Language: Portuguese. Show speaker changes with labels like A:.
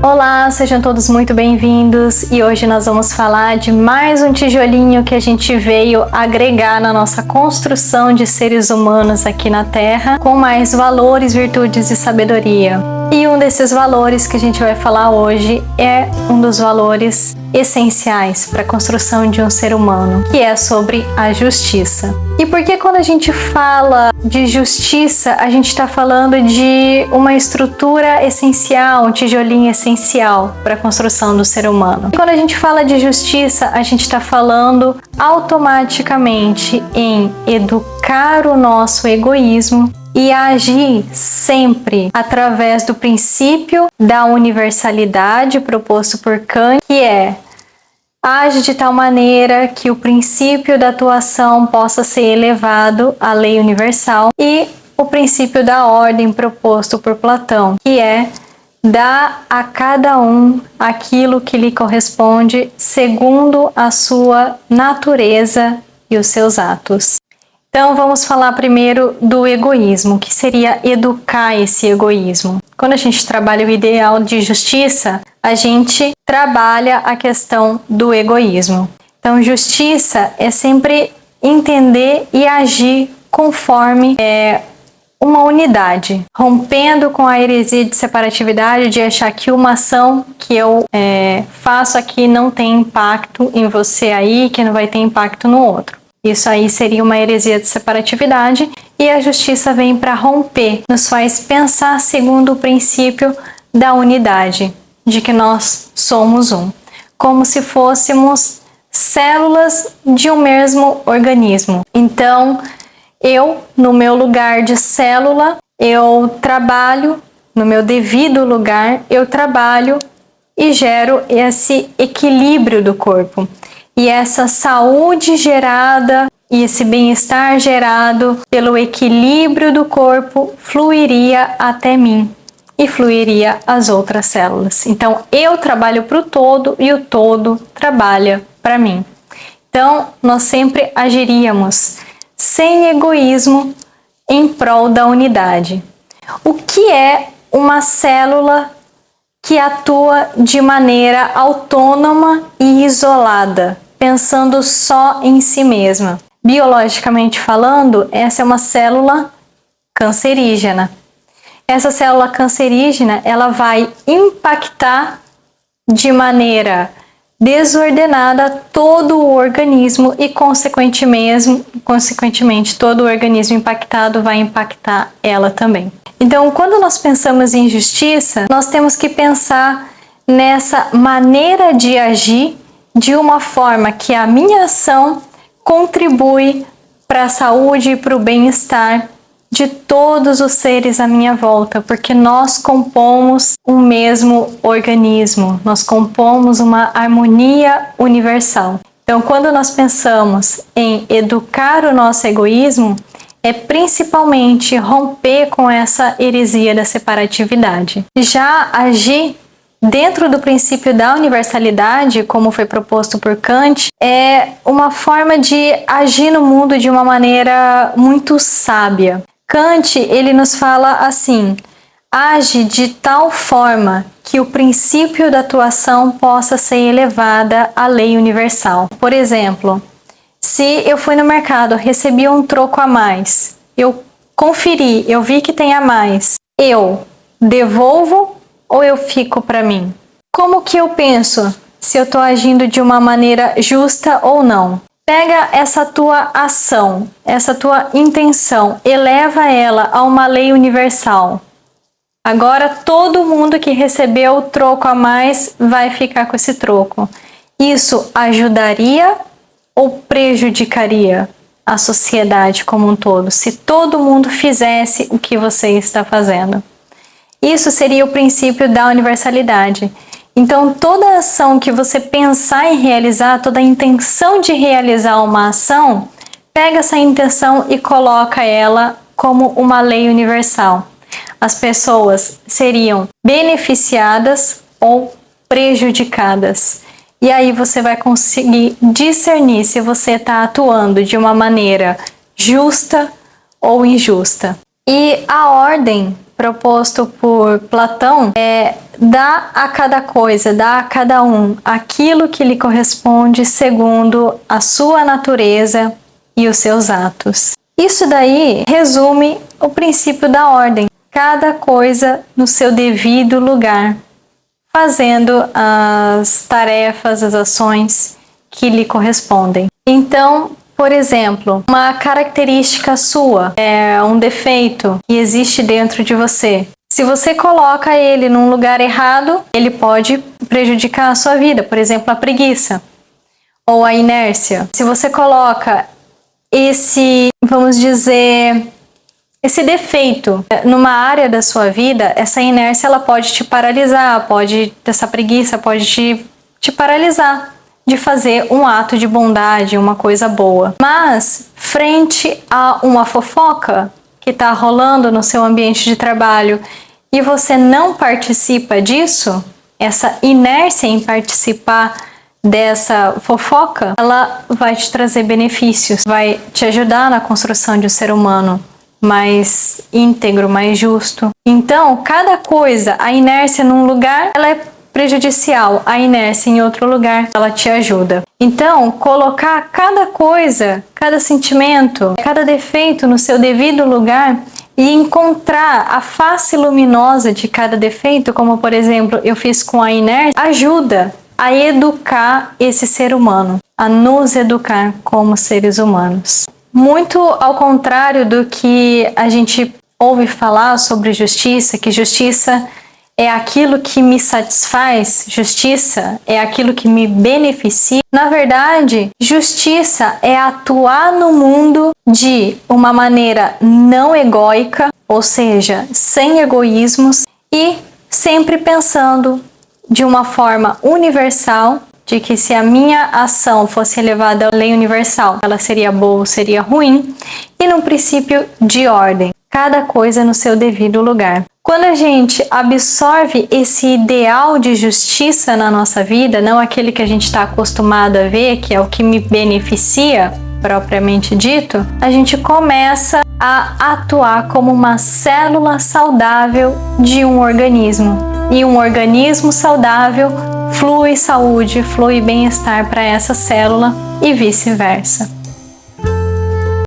A: Olá, sejam todos muito bem-vindos e hoje nós vamos falar de mais um tijolinho que a gente veio agregar na nossa construção de seres humanos aqui na Terra, com mais valores, virtudes e sabedoria. E um desses valores que a gente vai falar hoje é um dos valores essenciais para a construção de um ser humano, que é sobre a justiça. E por que quando a gente fala de justiça, a gente está falando de uma estrutura essencial, um tijolinho essencial para a construção do ser humano? E quando a gente fala de justiça, a gente está falando automaticamente em educar o nosso egoísmo e agir sempre através do princípio da universalidade proposto por Kant, que é: age de tal maneira que o princípio da tua ação possa ser elevado à lei universal, e o princípio da ordem proposto por Platão, que é: dá a cada um aquilo que lhe corresponde segundo a sua natureza e os seus atos. Então vamos falar primeiro do egoísmo, que seria educar esse egoísmo. Quando a gente trabalha o ideal de justiça, a gente trabalha a questão do egoísmo. Então justiça é sempre entender e agir conforme uma unidade, rompendo com a heresia de separatividade, de achar que uma ação que eu faço aqui não tem impacto em você aí, que não vai ter impacto no outro. Isso aí seria uma heresia de separatividade, e a justiça vem para romper, nos faz pensar segundo o princípio da unidade, de que nós somos um, como se fôssemos células de um mesmo organismo. Então, eu, no meu lugar de célula, eu trabalho, no meu devido lugar, eu trabalho e gero esse equilíbrio do corpo. E essa saúde gerada e esse bem-estar gerado pelo equilíbrio do corpo fluiria até mim e fluiria às outras células. Então, eu trabalho para o todo e o todo trabalha para mim. Então, nós sempre agiríamos sem egoísmo em prol da unidade. O que é uma célula que atua de maneira autônoma e isolada, pensando só em si mesma? Biologicamente falando, essa é uma célula cancerígena. Essa célula cancerígena, ela vai impactar de maneira desordenada todo o organismo e, consequentemente, todo o organismo impactado vai impactar ela também. Então, quando nós pensamos em justiça, nós temos que pensar nessa maneira de agir de uma forma que a minha ação contribui para a saúde e para o bem-estar de todos os seres à minha volta, porque nós compomos um mesmo organismo, nós compomos uma harmonia universal. Então, quando nós pensamos em educar o nosso egoísmo, é principalmente romper com essa heresia da separatividade. Já agir dentro do princípio da universalidade, como foi proposto por Kant, é uma forma de agir no mundo de uma maneira muito sábia. Kant, ele nos fala assim: age de tal forma que o princípio da tua ação possa ser elevada à lei universal. Por exemplo, se eu fui no mercado, recebi um troco a mais, eu conferi, eu vi que tem a mais, eu devolvo ou eu fico para mim? Como que eu penso se eu estou agindo de uma maneira justa ou não? Pega essa tua ação, essa tua intenção, eleva ela a uma lei universal. Agora todo mundo que recebeu o troco a mais vai ficar com esse troco. Isso ajudaria ou prejudicaria a sociedade como um todo, se todo mundo fizesse o que você está fazendo? Isso seria o princípio da universalidade. Então, toda ação que você pensar em realizar, toda a intenção de realizar uma ação, pega essa intenção e coloca ela como uma lei universal. As pessoas seriam beneficiadas ou prejudicadas. E aí você vai conseguir discernir se você está atuando de uma maneira justa ou injusta. E a ordem proposto por Platão é dá a cada coisa, dá a cada um aquilo que lhe corresponde segundo a sua natureza e os seus atos. Isso daí resume o princípio da ordem. Cada coisa no seu devido lugar, fazendo as tarefas, as ações que lhe correspondem. Então, por exemplo, uma característica sua, um defeito que existe dentro de você. Se você coloca ele num lugar errado, ele pode prejudicar a sua vida, por exemplo, a preguiça ou a inércia. Se você coloca esse, vamos dizer, esse defeito numa área da sua vida, essa inércia ela pode te paralisar, essa preguiça pode te paralisar de fazer um ato de bondade, uma coisa boa. Mas, frente a uma fofoca que está rolando no seu ambiente de trabalho e você não participa disso, essa inércia em participar dessa fofoca, ela vai te trazer benefícios, vai te ajudar na construção de um ser humano mais íntegro, mais justo. Então, cada coisa, a inércia num lugar, ela é prejudicial, a inércia em outro lugar, ela te ajuda. Então, colocar cada coisa, cada sentimento, cada defeito no seu devido lugar e encontrar a face luminosa de cada defeito, como por exemplo eu fiz com a inércia, ajuda a educar esse ser humano, a nos educar como seres humanos. Muito ao contrário do que a gente ouve falar sobre justiça, que justiça é aquilo que me satisfaz, justiça é aquilo que me beneficia. Na verdade, justiça é atuar no mundo de uma maneira não egóica, ou seja, sem egoísmos e sempre pensando de uma forma universal, de que se a minha ação fosse elevada à lei universal, ela seria boa ou seria ruim, e num princípio de ordem, cada coisa no seu devido lugar. Quando a gente absorve esse ideal de justiça na nossa vida, não aquele que a gente está acostumado a ver, que é o que me beneficia, propriamente dito, a gente começa a atuar como uma célula saudável de um organismo. E um organismo saudável flui saúde, flui bem-estar para essa célula e vice-versa.